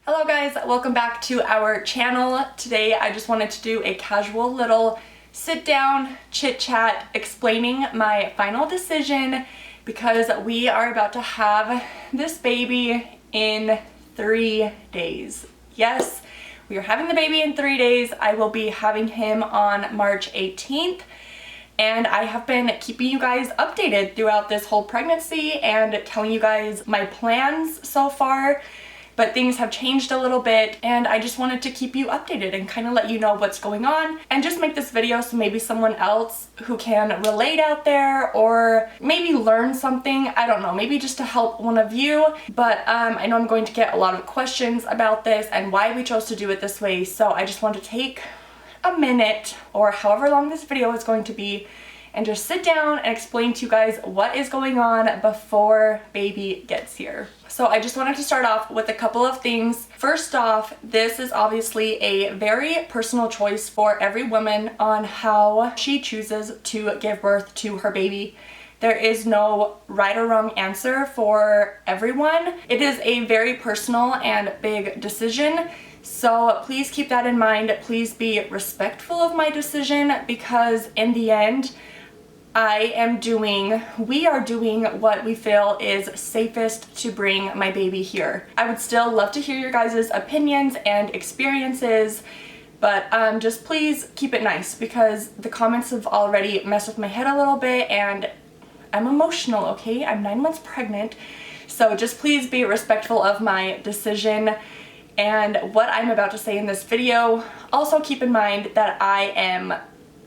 Hello guys, welcome back to our channel. Today I just wanted to do a casual little sit down chit chat explaining my final decision because we are about to have this baby in 3 days. Yes, we are having the baby in 3 days. I will be having him on March 18th. And I have been keeping you guys updated throughout this whole pregnancy and telling you guys my plans so far. But things have changed a little bit and I just wanted to keep you updated and kind of let you know what's going on and just make this video so maybe someone else who can relate out there or maybe learn something. I don't know, maybe just to help one of you. But I know I'm going to get a lot of questions about this and why we chose to do it this way. So I just want to take a minute or however long this video is going to be and just sit down and explain to you guys what is going on before baby gets here. So I just wanted to start off with a couple of things. First off, this is obviously a very personal choice for every woman on how she chooses to give birth to her baby. There is no right or wrong answer for everyone. It is a very personal and big decision. So please keep that in mind. Please be respectful of my decision because in the end, we are doing what we feel is safest to bring my baby here. I would still love to hear your guys' opinions and experiences, but just please keep it nice because the comments have already messed with my head a little bit and I'm emotional, okay? I'm 9 months pregnant, so just please be respectful of my decision and what I'm about to say in this video. Also keep in mind that I am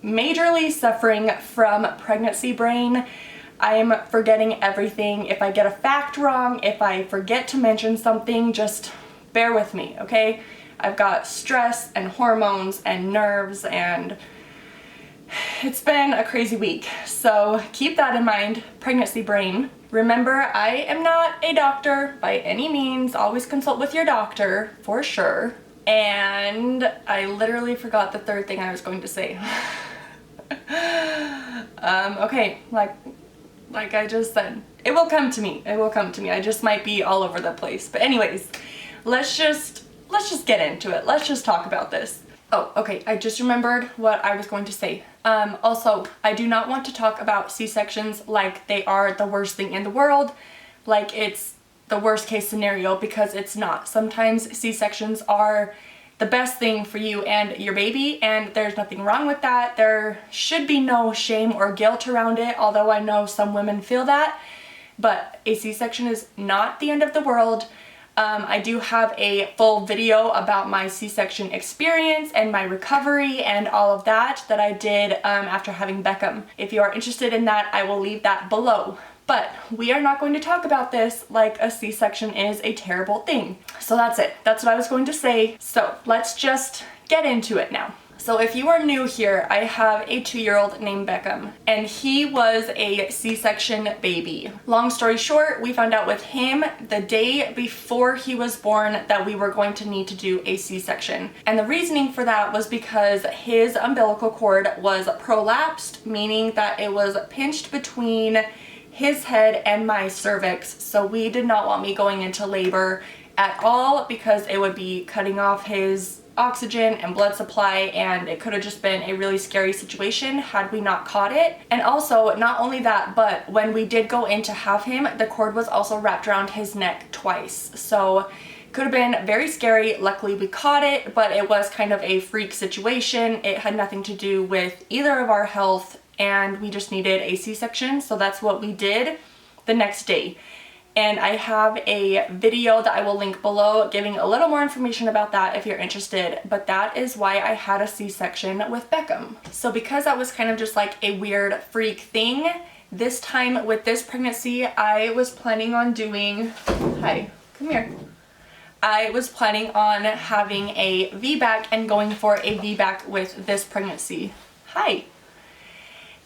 majorly suffering from pregnancy brain. I'm forgetting everything. If I get a fact wrong, if I forget to mention something, just bear with me, okay? I've got stress and hormones and nerves and it's been a crazy week. So keep that in mind, pregnancy brain. Remember, I am not a doctor by any means. Always consult with your doctor for sure. And I literally forgot the third thing I was going to say. Okay, like I just said, it will come to me. It will come to me. I just might be all over the place. But anyways, let's just get into it. Let's just talk about this. Oh, okay, I just remembered what I was going to say. Also, I do not want to talk about C-sections like they are the worst thing in the world, like it's the worst case scenario, because it's not. Sometimes C-sections are the best thing for you and your baby, and there's nothing wrong with that. There should be no shame or guilt around it, although I know some women feel that, but a C-section is not the end of the world. I do have a full video about my C-section experience and my recovery and all of that I did after having Beckham. If you are interested in that, I will leave that below. But we are not going to talk about this like a C-section is a terrible thing. So that's it. That's what I was going to say. So let's just get into it now. So if you are new here, I have a 2-year-old named Beckham, and he was a C-section baby. Long story short, we found out with him the day before he was born that we were going to need to do a C-section. And the reasoning for that was because his umbilical cord was prolapsed, meaning that it was pinched between his head and my cervix. So we did not want me going into labor at all because it would be cutting off his oxygen and blood supply, and it could have just been a really scary situation had we not caught it. And also, not only that, but when we did go in to have him, the cord was also wrapped around his neck twice. So could have been very scary. Luckily we caught it, but it was kind of a freak situation. It had nothing to do with either of our health, and we just needed a C-section, so that's what we did the next day. And I have a video that I will link below giving a little more information about that if you're interested, but that is why I had a C-section with Beckham. So because that was kind of just like a weird freak thing, this time with this pregnancy, I was planning on doing, hi, come here. I was planning on having a VBAC and going for a VBAC with this pregnancy. Hi.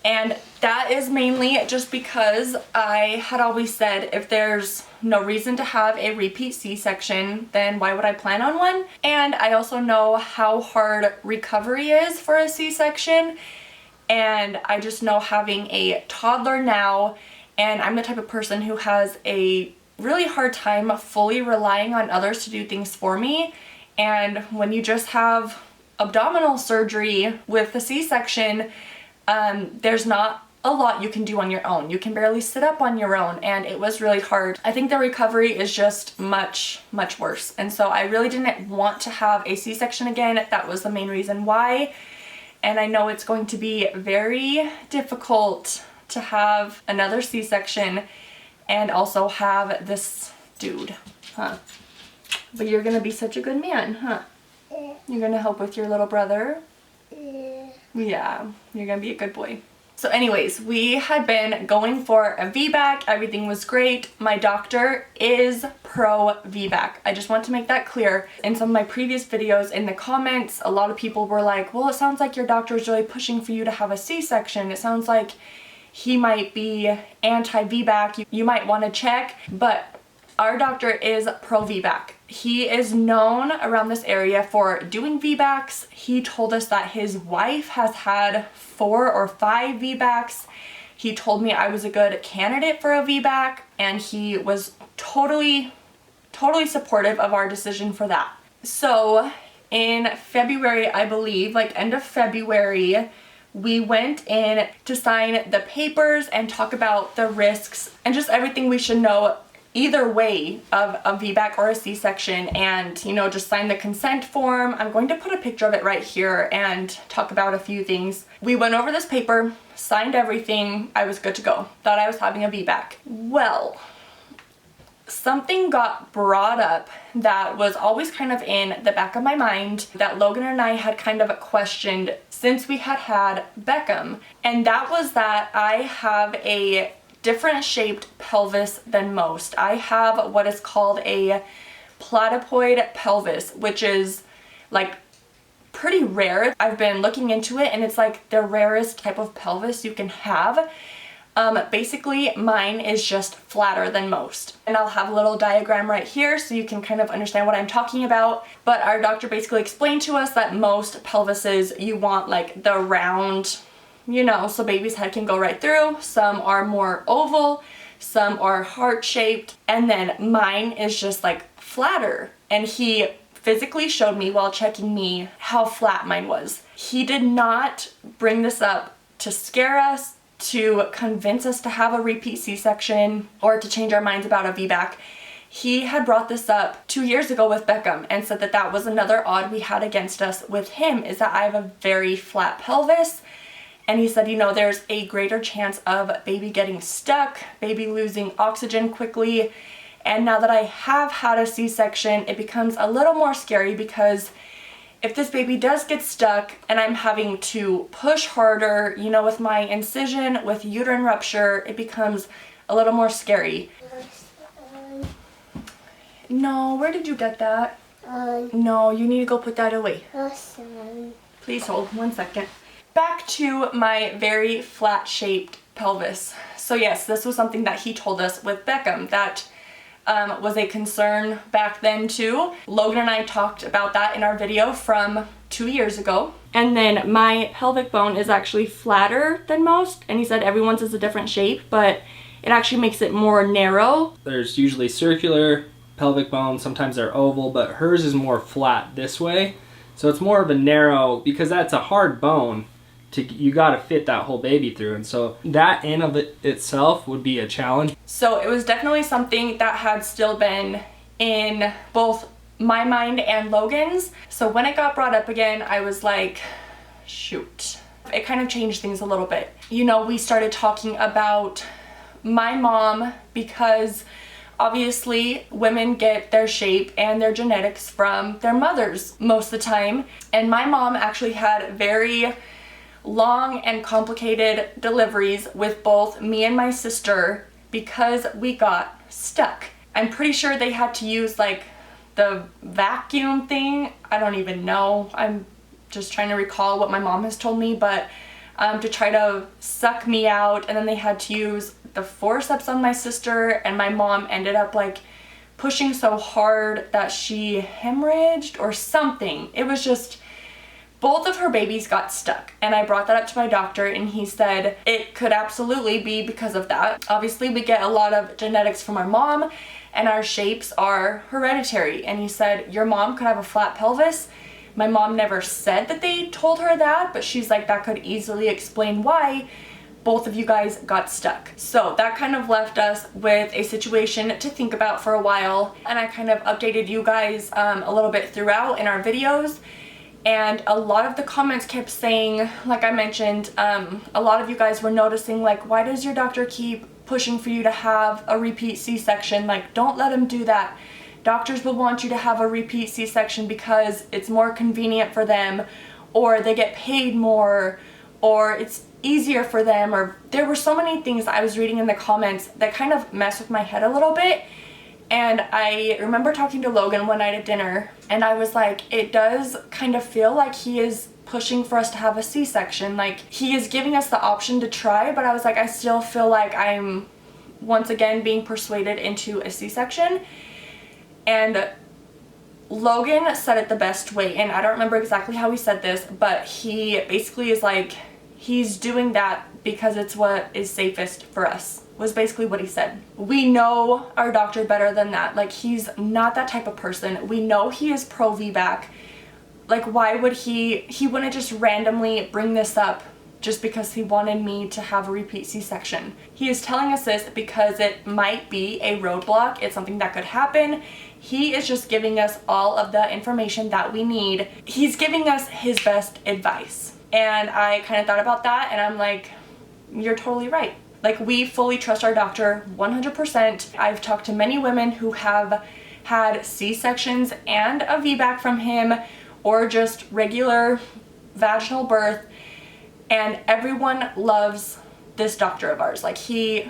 And that is mainly just because I had always said if there's no reason to have a repeat C-section, then why would I plan on one? And I also know how hard recovery is for a C-section, and I just know having a toddler now, and I'm the type of person who has a really hard time fully relying on others to do things for me. And when you just have abdominal surgery with the C-section, there's not a lot you can do on your own. You can barely sit up on your own, and it was really hard. I think the recovery is just much worse, and so I really didn't want to have a C-section again. That was the main reason why, and I know it's going to be very difficult to have another C-section and also have this dude, huh? But you're gonna be such a good man, huh? You're gonna help with your little brother? Yeah, you're gonna be a good boy. So anyways, we had been going for a VBAC. Everything was great. My doctor is pro VBAC. I just want to make that clear. In some of my previous videos in the comments, a lot of people were like, well, it sounds like your doctor is really pushing for you to have a C-section. It sounds like he might be anti-VBAC. You might want to check, but our doctor is pro VBAC. He is known around this area for doing VBACs. He told us that his wife has had 4 or 5 VBACs. He told me I was a good candidate for a VBAC, and he was totally supportive of our decision for that. So in February, I believe, like end of February, we went in to sign the papers and talk about the risks and just everything we should know either way of a VBAC or a C-section, and you know, just sign the consent form. I'm going to put a picture of it right here and talk about a few things. We went over this paper, signed everything. I was good to go. Thought I was having a VBAC. Well, something got brought up that was always kind of in the back of my mind that Logan and I had kind of questioned since we had Beckham, and that was that I have a different shaped pelvis than most. I have what is called a platypoid pelvis, which is like pretty rare. I've been looking into it, and it's like the rarest type of pelvis you can have. Basically, mine is just flatter than most. And I'll have a little diagram right here so you can kind of understand what I'm talking about. But our doctor basically explained to us that most pelvises, you want like the round, you know, so baby's head can go right through. Some are more oval, some are heart-shaped, and then mine is just like flatter. And he physically showed me while checking me how flat mine was. He did not bring this up to scare us, to convince us to have a repeat C-section, or to change our minds about a VBAC. He had brought this up 2 years ago with Beckham and said that that was another odd we had against us with him, is that I have a very flat pelvis. And he said, you know, there's a greater chance of baby getting stuck, baby losing oxygen quickly. And now that I have had a C-section, it becomes a little more scary, because if this baby does get stuck and I'm having to push harder, you know, with my incision, with uterine rupture, it becomes a little more scary. No, where did you get that? No, you need to go put that away. Please hold 1 second. Back to my very flat shaped pelvis. So yes, this was something that he told us with Beckham that was a concern back then too. Logan and I talked about that in our video from 2 years ago. And then my pelvic bone is actually flatter than most, and he said everyone's is a different shape, but it actually makes it more narrow. There's usually circular pelvic bones, sometimes they're oval, but hers is more flat this way. So it's more of a narrow, because that's a hard bone. You got to fit that whole baby through, and so that in of it itself would be a challenge. So it was definitely something that had still been in both my mind and Logan's. So when it got brought up again, I was like, shoot. It kind of changed things a little bit. You know, we started talking about my mom, because obviously women get their shape and their genetics from their mothers most of the time. And my mom actually had very long and complicated deliveries with both me and my sister because we got stuck. I'm pretty sure they had to use like the vacuum thing. I don't even know. I'm just trying to recall what my mom has told me, but to try to suck me out, and then they had to use the forceps on my sister, and my mom ended up like pushing so hard that she hemorrhaged or something. It was just both of her babies got stuck, and I brought that up to my doctor, and he said it could absolutely be because of that. Obviously, we get a lot of genetics from our mom, and our shapes are hereditary, and he said your mom could have a flat pelvis. My mom never said that they told her that, but she's like, that could easily explain why both of you guys got stuck. So that kind of left us with a situation to think about for a while, and I kind of updated you guys a little bit throughout in our videos. And a lot of the comments kept saying, like I mentioned, a lot of you guys were noticing, like, why does your doctor keep pushing for you to have a repeat C-section? Like, don't let him do that. Doctors will want you to have a repeat C-section because it's more convenient for them, or they get paid more, or it's easier for them, or there were so many things I was reading in the comments that kind of messed with my head a little bit. And I remember talking to Logan one night at dinner, and I was like, it does kind of feel like he is pushing for us to have a C-section. Like, he is giving us the option to try, but I was like, I still feel like I'm once again being persuaded into a C-section. And Logan said it the best way, and I don't remember exactly how he said this, but he basically is like, he's doing that because it's what is safest for us, was basically what he said. We know our doctor better than that. Like, he's not that type of person. We know he is pro VBAC. Like, why would he wouldn't just randomly bring this up just because he wanted me to have a repeat C-section. He is telling us this because it might be a roadblock. It's something that could happen. He is just giving us all of the information that we need. He's giving us his best advice. And I kind of thought about that, and I'm like, you're totally right. Like, we fully trust our doctor 100%. I've talked to many women who have had C-sections and a VBAC from him, or just regular vaginal birth, and everyone loves this doctor of ours. Like, he's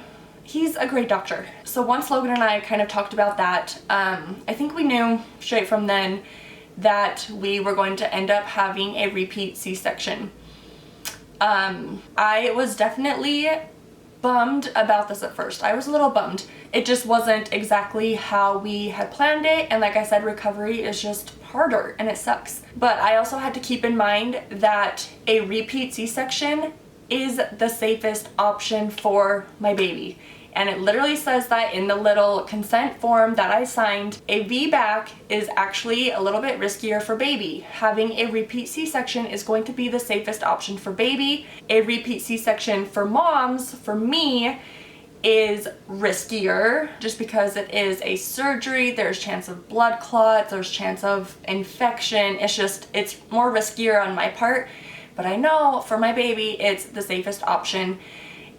a great doctor. So once Logan and I kind of talked about that, I think we knew straight from then that we were going to end up having a repeat C-section. I was definitely bummed about this at first. I was a little bummed. It just wasn't exactly how we had planned it, and like I said, recovery is just harder and it sucks. But I also had to keep in mind that a repeat C-section is the safest option for my baby. And it literally says that in the little consent form that I signed. A VBAC is actually a little bit riskier for baby. Having a repeat C-section is going to be the safest option for baby. A repeat C-section for moms, for me, is riskier just because it is a surgery. There's chance of blood clots, there's chance of infection. It's more riskier on my part. But I know for my baby, it's the safest option.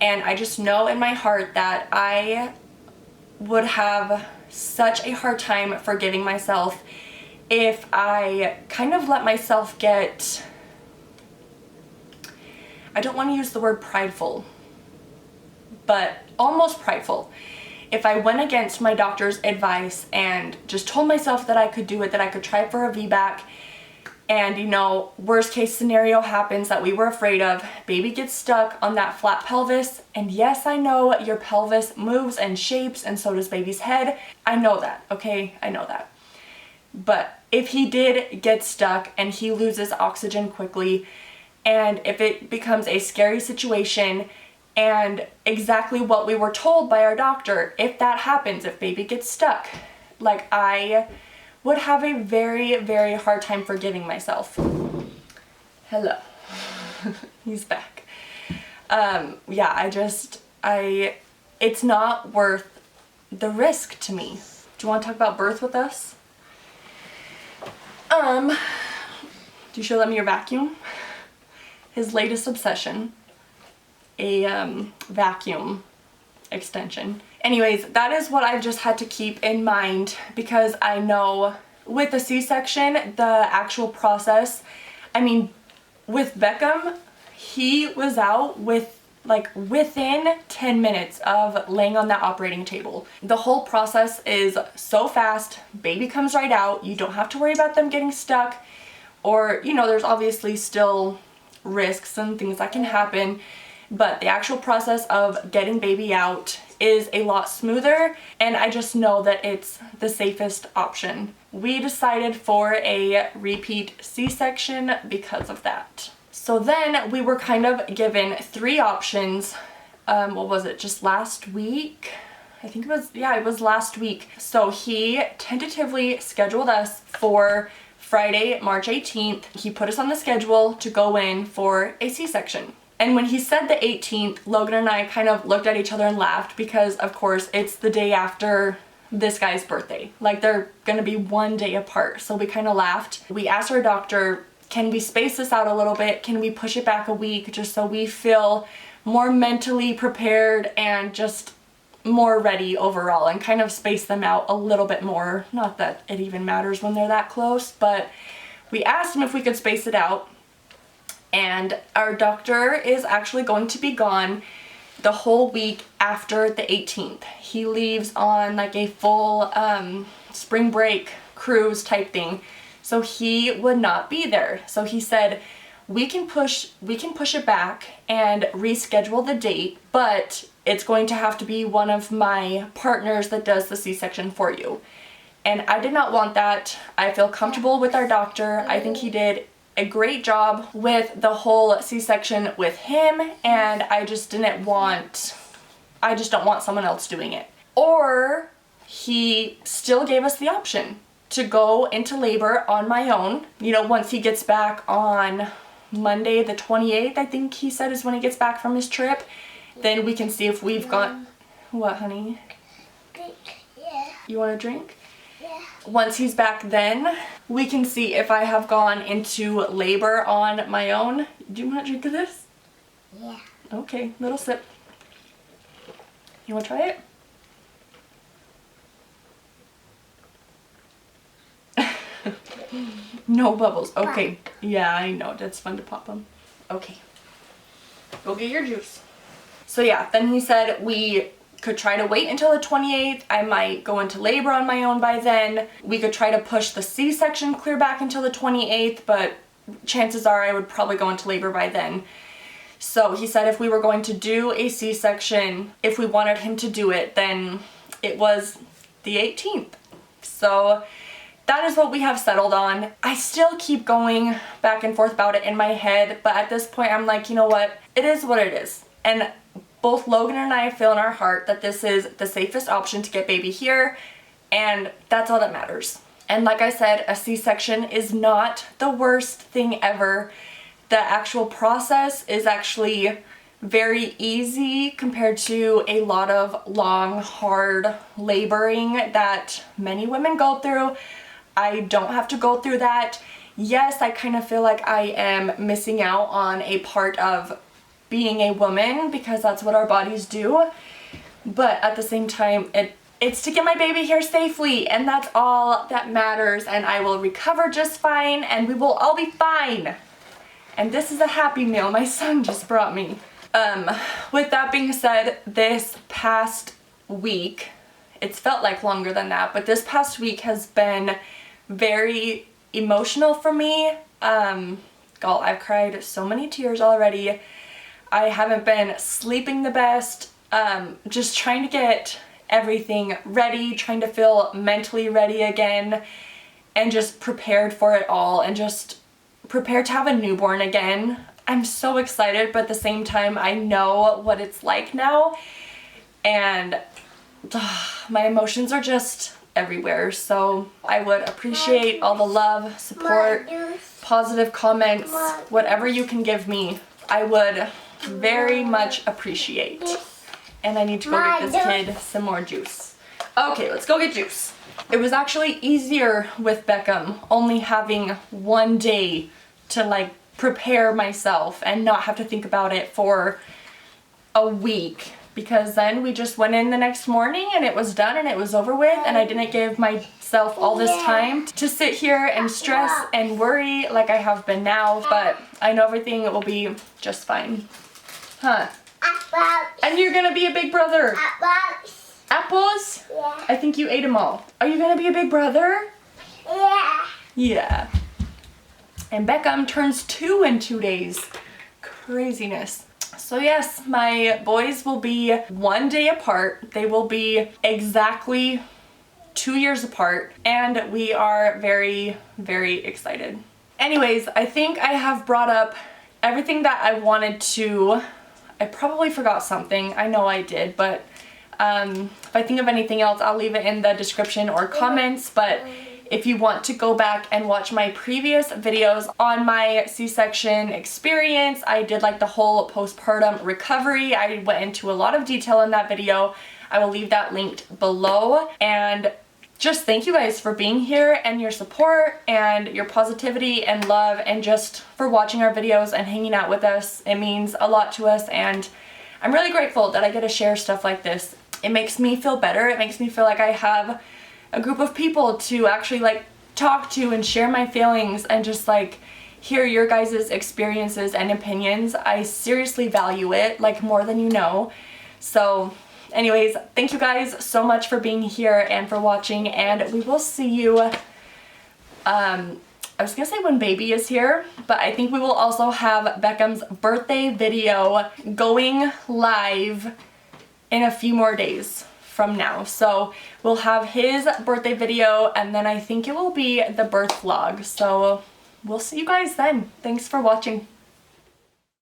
And I just know in my heart that I would have such a hard time forgiving myself if I kind of let myself get, I don't want to use the word prideful, but almost prideful. If I went against my doctor's advice and just told myself that I could do it, that I could try for a VBAC, and, you know, worst case scenario happens that we were afraid of. Baby gets stuck on that flat pelvis. And yes, I know your pelvis moves and shapes, and so does baby's head. I know that, okay? I know that. But if he did get stuck and he loses oxygen quickly, and if it becomes a scary situation, and exactly what we were told by our doctor, if that happens, if baby gets stuck, like, I would have a very, very hard time forgiving myself. Hello. He's back. Yeah, it's not worth the risk to me. Do you want to talk about birth with us? Do you show them your vacuum? His latest obsession. A vacuum extension. Anyways, that is what I've just had to keep in mind, because I know with the C-section, the actual process, I mean, with Beckham, he was out within 10 minutes of laying on that operating table. The whole process is so fast. Baby comes right out. You don't have to worry about them getting stuck, or, you know, there's obviously still risks and things that can happen. But the actual process of getting baby out is a lot smoother, and I just know that it's the safest option. We decided for a repeat C-section because of that. So then we were kind of given 3 options. What was it, just last week? I think it was, yeah, it was last week. So he tentatively scheduled us for Friday, March 18th. He put us on the schedule to go in for a C-section. And when he said the 18th, Logan and I kind of looked at each other and laughed because, of course, it's the day after this guy's birthday. Like, they're gonna be 1 day apart. So we kind of laughed. We asked our doctor, can we space this out a little bit? Can we push it back a week just so we feel more mentally prepared and just more ready overall, and kind of space them out a little bit more? Not that it even matters when they're that close, but we asked him if we could space it out. And our doctor is actually going to be gone the whole week after the 18th. He leaves on like a full spring break cruise type thing. So he would not be there. So he said, we can push it back and reschedule the date, but it's going to have to be one of my partners that does the C-section for you. And I did not want that. I feel comfortable with our doctor. I think he did a great job with the whole C-section with him, and I just don't want someone else doing it. Or he still gave us the option to go into labor on my own, you know, once he gets back on Monday the 28th, I think he said is when he gets back from his trip. Then we can see if we've got... What, honey? Yeah. You want a drink? Yeah. Once he's back, then we can see if I have gone into labor on my own. Do you want a drink of this? Yeah. Okay, little sip. You want to try it? No bubbles. Okay. Yeah, I know. That's fun to pop them. Okay. Go get your juice. So yeah, then he said we could try to wait until the 28th. I might go into labor on my own by then. We could try to push the C-section clear back until the 28th, but chances are I would probably go into labor by then. So he said if we were going to do a C-section, if we wanted him to do it, then it was the 18th. So that is what we have settled on. I still keep going back and forth about it in my head, but at this point I'm like, you know what? It is what it is. And both Logan and I feel in our heart that this is the safest option to get baby here, and that's all that matters. And like I said, a C-section is not the worst thing ever. The actual process is actually very easy compared to a lot of long, hard laboring that many women go through. I don't have to go through that. Yes, I kind of feel like I am missing out on a part of being a woman because that's what our bodies do. But at the same time, it's to get my baby here safely, and that's all that matters, and I will recover just fine, and we will all be fine. And this is a Happy Meal my son just brought me. With that being said, this past week, it's felt like longer than that, but this past week has been very emotional for me. I've cried so many tears already. I haven't been sleeping the best, just trying to get everything ready, trying to feel mentally ready again, and just prepared for it all, and just prepared to have a newborn again. I'm so excited, but at the same time, I know what it's like now, and my emotions are just everywhere. So I would appreciate all the love, support, positive comments, whatever you can give me. I would very much appreciate. And I need to go get this kid some more juice. Okay, let's go get juice. It was actually easier with Beckham only having 1 day to like prepare myself and not have to think about it for a week, because then we just went in the next morning and it was done and it was over with, and I didn't give myself all this time to sit here and stress and worry like I have been now. But I know everything will be just fine. Huh? And you're gonna be a big brother. Apples? Yeah. I think you ate them all. Are you gonna be a big brother? Yeah. Yeah. And Beckham turns 2 in 2 days. Craziness. So So yes, my boys will be 1 day apart. They will be exactly 2 years apart, and we are very, very excited. Anyways, I think I have brought up everything that I wanted to. I probably forgot something. I know I did, but if I think of anything else, I'll leave it in the description or comments. But if you want to go back and watch my previous videos on my C-section experience, I did like the whole postpartum recovery. I went into a lot of detail in that video. I will leave that linked below. And just thank you guys for being here and your support and your positivity and love, and just for watching our videos and hanging out with us. It means a lot to us, and I'm really grateful that I get to share stuff like this. It makes me feel better. It makes me feel like I have a group of people to actually like talk to and share my feelings and just like hear your guys' experiences and opinions. I seriously value it, like more than you know. So anyways, thank you guys so much for being here and for watching, and we will see you, I was gonna say when baby is here, but I think we will also have Beckham's birthday video going live in a few more days from now. So we'll have his birthday video, and then I think it will be the birth vlog. So we'll see you guys then. Thanks for watching.